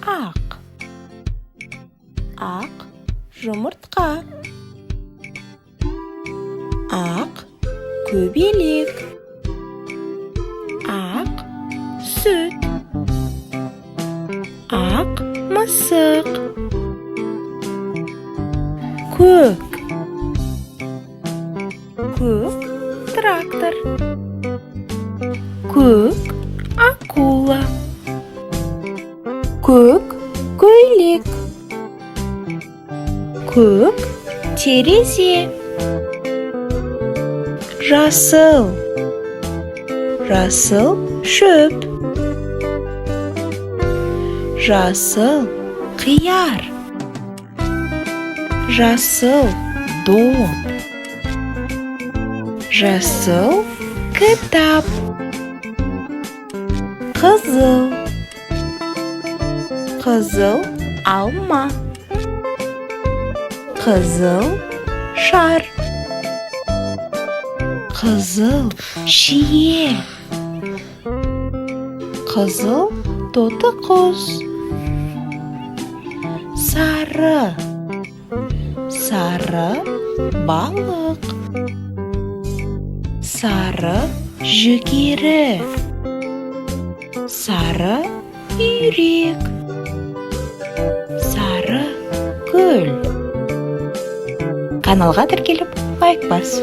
ақ. Ақ жұмыртқа. Ақ көбелек. Ақ сүт. Ақ мысық. Көк. Көк трактор. Көк акула. Көк көйлек. Көк терезе. Жасыл. Жасыл шөп. Жасыл қияр. Жасыл дом. Жасыл кітап. Қызыл. Қызыл алма. Қызыл шар. Қызыл шие. Қызыл тоты құс. Сары. Сары балық. Сары жүгері. Сары үйрек. Сары гүл. Каналға тіркеліп лайк бас.